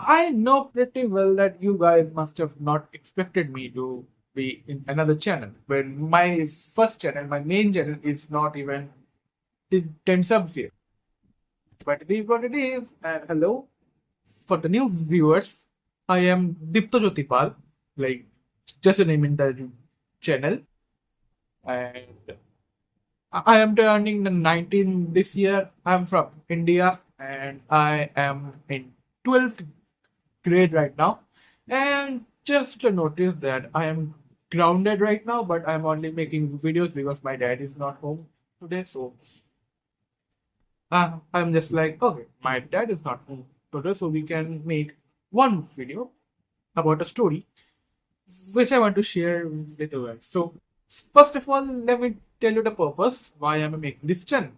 I know pretty well that you guys must have not expected me to be in another channel when my first channel, my main channel, is not even 10 subs yet. But it is what it is. And hello, for the new viewers, I am Dipto Jyotipal, like just a name in the channel. And I am turning the 19 this year. I'm from India and I am in 12th grade right now. And just to notice that I am grounded right now, but I'm only making videos because my dad is not home today. So I'm just like, okay, my dad is not home today, so we can make one video about a story which I want to share with you guys. So first of all, let me tell you the purpose why I'm making this channel.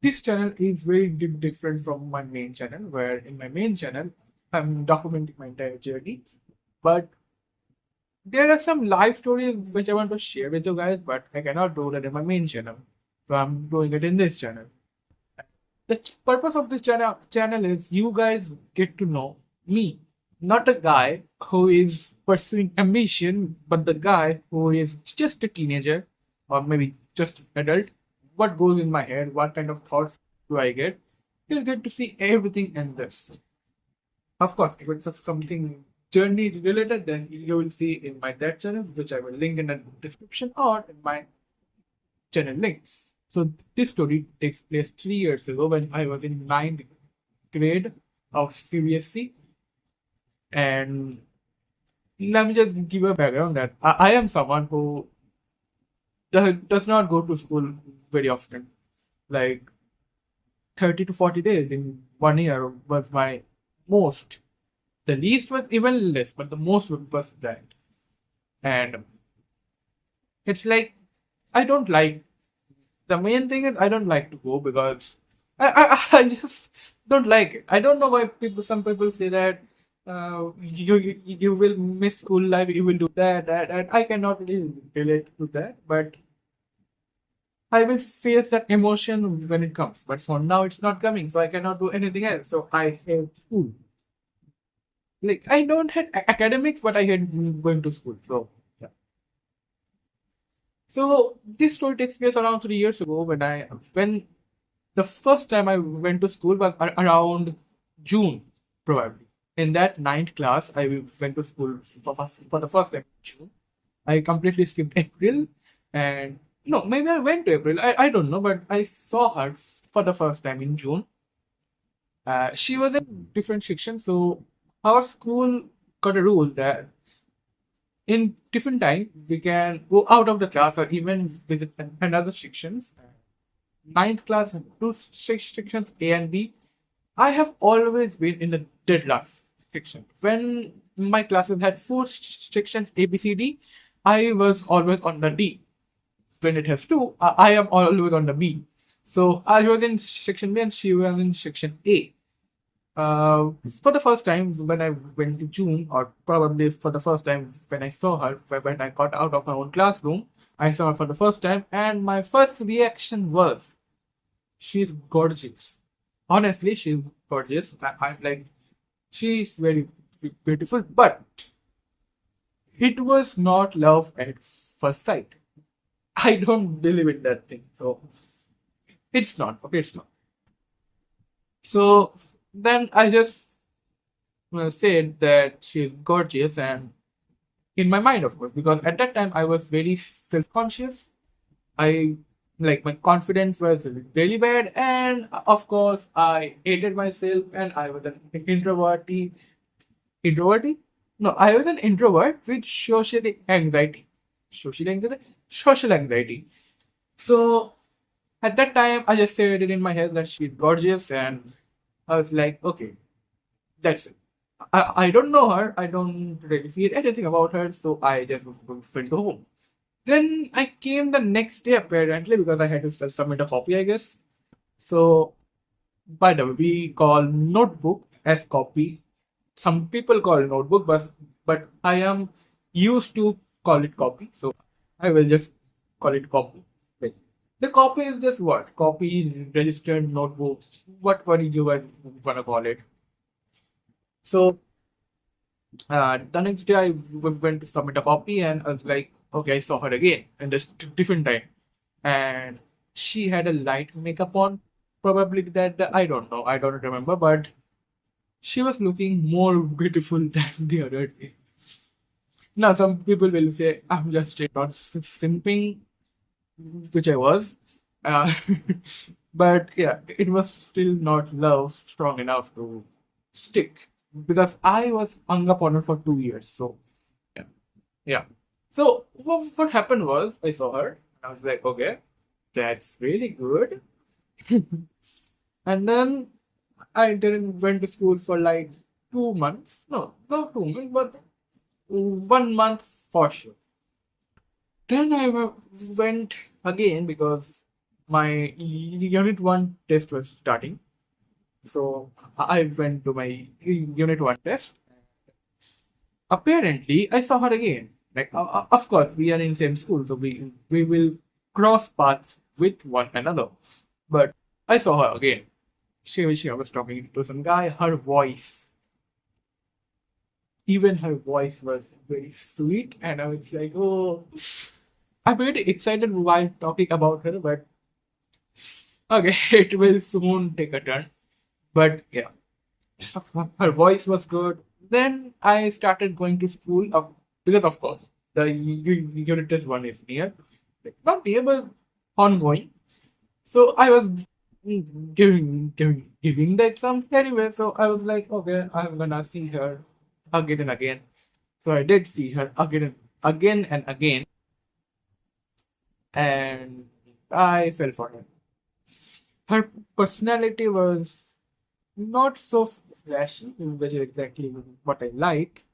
This channel is very different from my main channel, where in my main channel I'm documenting my entire journey, but there are some live stories which I want to share with you guys, but I cannot do that in my main channel. So I'm doing it in this channel. The purpose of this channel is you guys get to know me, not a guy who is pursuing ambition, but the guy who is just a teenager or maybe just adult. What goes in my head, what kind of thoughts do I get? You'll get to see everything in this. Of course, if it's something journey related, then you will see in my that channel, which I will link in the description or in my channel links. So this story takes place 3 years ago when I was in ninth grade of CBSC. And let me just give a background that I am someone who does not go to school very often. Like 30 to 40 days in 1 year was my most. The least was even less, but the most was that. And it's like I don't like the main thing is I don't like to go because I just don't like it. I don't know why some people say that you will miss school life, you will do that, and I cannot really relate to that, but I will face that emotion when it comes. But for now, it's not coming, so I cannot do anything else. So I hate school. Like I don't hate academics, but I hate going to school. So yeah. So this story takes place around 3 years ago when the first time I went to school was around June, probably. In that ninth class, I went to school for the first time in June. I completely skipped April, and no, maybe I went to April. I don't know, but I saw her for the first time in June. She was in different section, so our school got a rule that in different time we can go out of the class or even visit another sections. Ninth class had two sections A and B. I have always been in the dead last section. When my classes had four sections A, B, C, D, I was always on the D. When it has two, I am always on the B. So I was in section B and she was in section A. For the first time when I went to June, or probably for the first time when I saw her, when I got out of my own classroom, I saw her for the first time, and my first reaction was, she's gorgeous. Honestly, she's gorgeous. I'm like, she's very beautiful, but it was not love at first sight. I don't believe in that thing. So it's not. Okay, it's not. So then I just said that she's gorgeous, and in my mind, of course, because at that time I was very self-conscious. I like my confidence was really bad, and of course I hated myself, and I was an introverty. Introverty? No, I was an introvert with social anxiety. Social anxiety? Social anxiety. So at that time, I just said it in my head that she's gorgeous, and I was like, okay, that's it. I don't know her. I don't really feel anything about her, so I just went to home. Then I came the next day apparently because I had to submit a copy, I guess. So, by the way, we call notebook as copy. Some people call it notebook, but I am used to call it copy. So I will just call it copy. Like, the copy is just what? Copy is registered notebooks. What do you guys wanna call it? So The next day, I went to submit a copy, and I was like, okay, I saw her again, and this different time, and she had a light makeup on. Probably that I don't know, I don't remember, but she was looking more beautiful than the other day. Now, some people will say I'm just straight out simping, which I was. Uh, but yeah, it was still not love strong enough to stick because I was hung up on her for 2 years. So yeah, yeah. So what happened was I saw her and I was like, okay, that's really good. And then I didn't went to school for like 2 months. No, not 2 months, but 1 month for sure. Then went again because my unit one test was starting. So I went to my unit one test. Apparently, I saw her again. Like, of course, we are in same school, so we will cross paths with one another. But I saw her again. She was talking to some guy. Her voice, even her voice was very sweet, and I was like, oh, I'm very excited while talking about her, but okay, it will soon take a turn. But yeah, her voice was good. Then I started going to school because, of course, the unit test one is near, like, not near, but ongoing. So I was giving the exams anyway. So I was like, okay, I'm gonna see her again and again. So I did see her again and again, and I fell for her. Her personality was not so flashy, which is exactly what I like.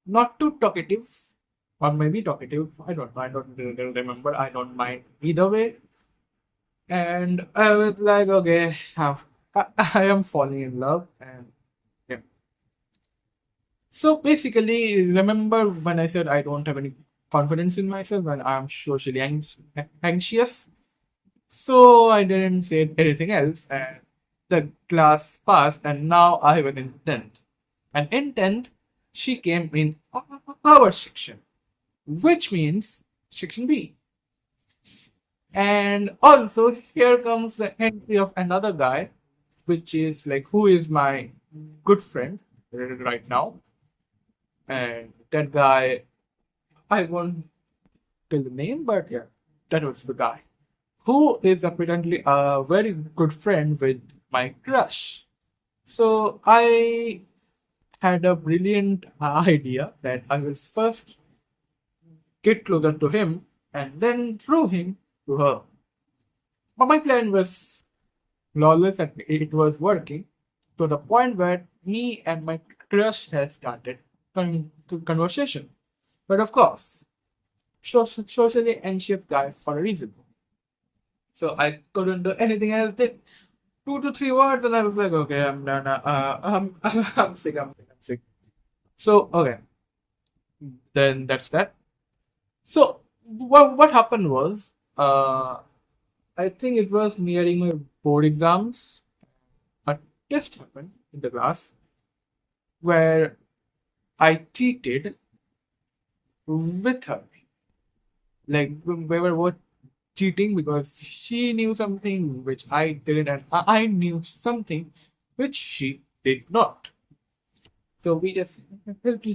Not too talkative, or maybe talkative. I don't know. I don't really remember. I don't mind either way. And I was like, okay, I am falling in love, and yeah. So basically, remember when I said I don't have any confidence in myself and I'm socially anxious? So I didn't say anything else, and the class passed, and now I was in 10th. And in 10th, she came in our section, which means section B. And also, here comes the entry of another guy, which is like who is my good friend right now. And that guy, I won't tell the name, but yeah, that was the guy who is apparently a very good friend with my crush. So I had a brilliant idea that I will first get closer to him and then throw him to her. But my plan was flawless and it was working to the point where me and my crush has started conversation. But of course, socially anxious guy for a reason. So I couldn't do anything else. Just 2 to 3 words, and I was like, okay, I'm done. I'm sick. I'm sick. I'm sick. So okay, then that's that. So what happened was, I think it was nearing my board exams. A test happened in the class where I cheated with her. Like we were both cheating because she knew something which I didn't, and I knew something which she did not. So we just helped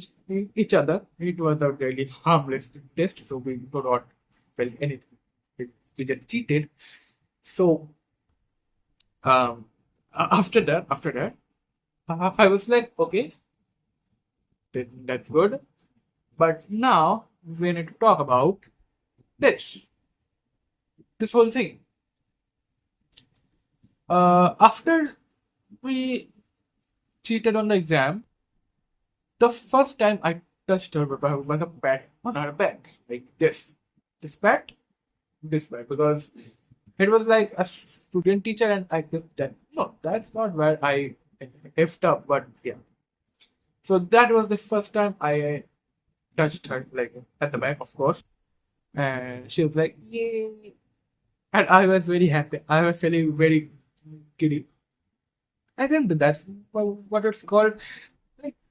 each other. It was a really harmless test, so we do not felt anything. We just cheated. So um, after that, I was like, okay, that's good. But now we need to talk about this whole thing. After we cheated on the exam, the first time I touched her was a pat on her back, like this pat, because it was like a student teacher, and I did that. No, that's not where I effed up, but yeah. So that was the first time I touched her, like at the back, of course, and she was like, "Yay!" And I was very happy. I was feeling very giddy. I think that's what it's called.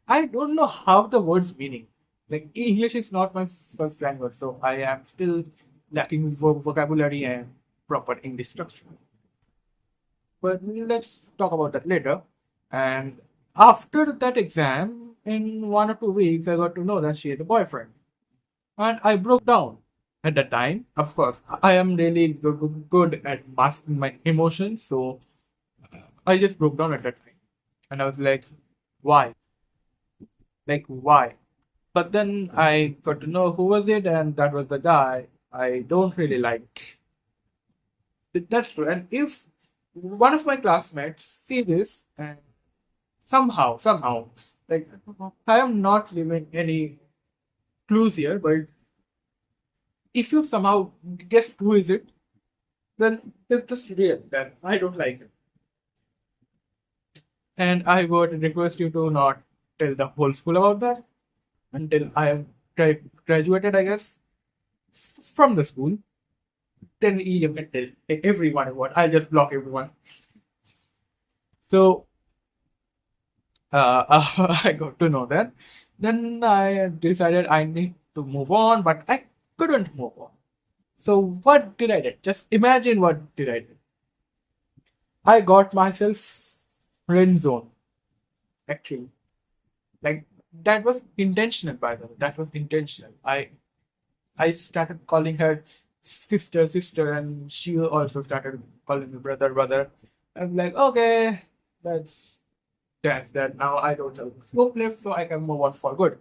I don't know how the words meaning. Like English is not my first language, so I am still lacking vocabulary and proper English structure. But let's talk about that later. And after that exam, in 1 or 2 weeks, I got to know that she had a boyfriend. And I broke down at that time. Of course, I am really good at masking my emotions, so I just broke down at that time. And I was like, why? Like, why? But then I got to know who was it, and that was the guy I don't really like. That's true. And if one of my classmates see this, and somehow, like I am not leaving any clues here, but if you somehow guess who is it, then it's just real that I don't like it. And I would request you to not tell the whole school about that until I have graduated, I guess, from the school. Then you can tell everyone what. I'll just block everyone. So I got to know that. Then I decided I need to move on, but I couldn't move on. So what did I do? Just imagine what did I do. I got myself friend zone. Actually, like that was intentional. By the way, that was intentional. I started calling her sister, sister, and she also started calling me brother, brother. I'm like, okay, that's that. Now I don't have scope left, so I can move on for good.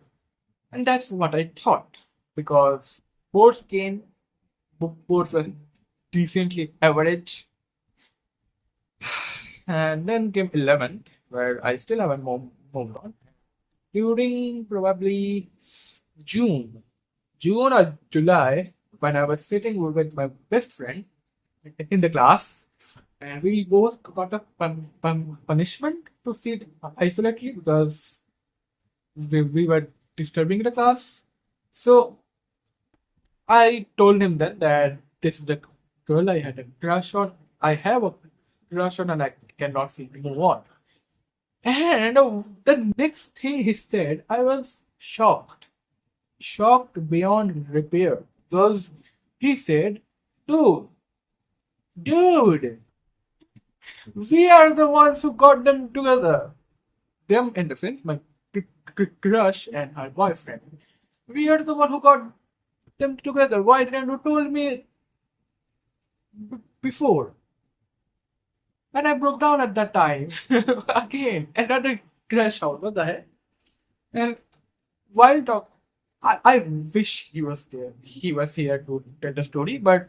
And that's what I thought because boards came, boards were decently average, and then came 11th, where I still haven't moved on. During probably June, June or July, when I was sitting with my best friend in the class, and we both got a punishment to sit isolatedly because we were disturbing the class. So I told him then that this is the girl I had a crush on. I have a crush on, and I cannot seem to move on. And the next thing he said, I was shocked. Shocked beyond repair. Because he said, dude, dude, we are the ones who got them together. Them in the sense, my crush and her boyfriend. We are the one who got them together. Why didn't you tell me before? And I broke down at that time. Again, another crash out. What the heck? And while talk, I wish he was there. He was here to tell the story, but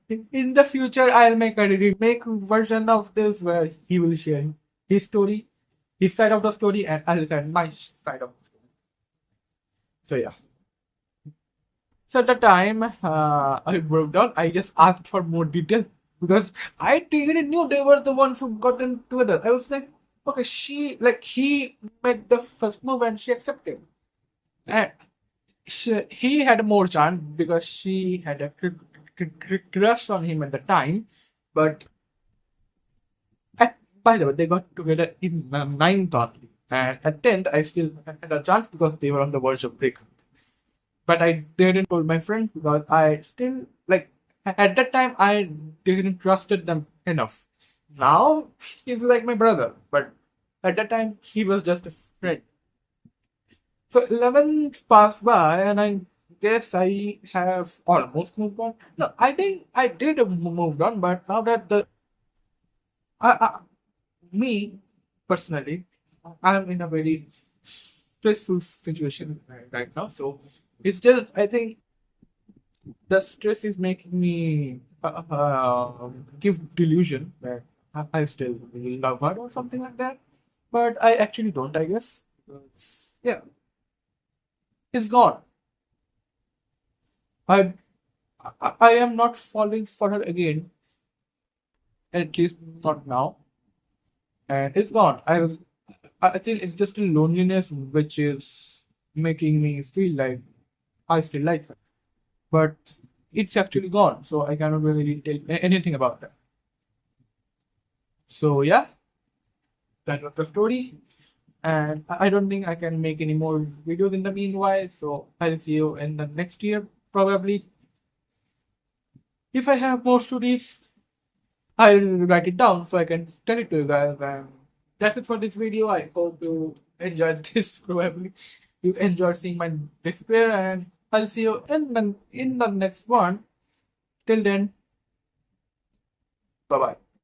in the future, I'll make a remake version of this where he will share his story, his side of the story, and I'll share my side of the story. So yeah. So at the time I broke down, I just asked for more details because I didn't knew they were the ones who got them together. I was like, okay, he made the first move and she accepted. And he had more chance because she had a crush on him at the time. But by the way, they got together in ninth only. And at 10th, I still had a chance because they were on the verge of breakup. But I didn't tell my friends because I still like at that time I didn't trusted them enough. Now he's like my brother, but at that time he was just a friend. So 11 passed by, and I guess I have almost moved on. No, I think I did moved on, but now that I, me personally, I'm in a very stressful situation right now. So it's just I think the stress is making me give delusion that I still love her or something like that. But I actually don't, I guess. Because, yeah, it's gone. I, I am not falling for her again, at least not now. And it's gone. I think it's just a loneliness which is making me feel like I still like her. But it's actually gone, so I cannot really tell anything about that. So yeah, that was the story. and I don't think I can make any more videos in the meanwhile. So I'll see you in the next year probably. If I have more stories, I'll write it down so I can tell it to you guys. And that's it for this video. I hope you enjoyed this. Probably you enjoyed seeing my despair, and I'll see you in the next one. Till then, bye bye.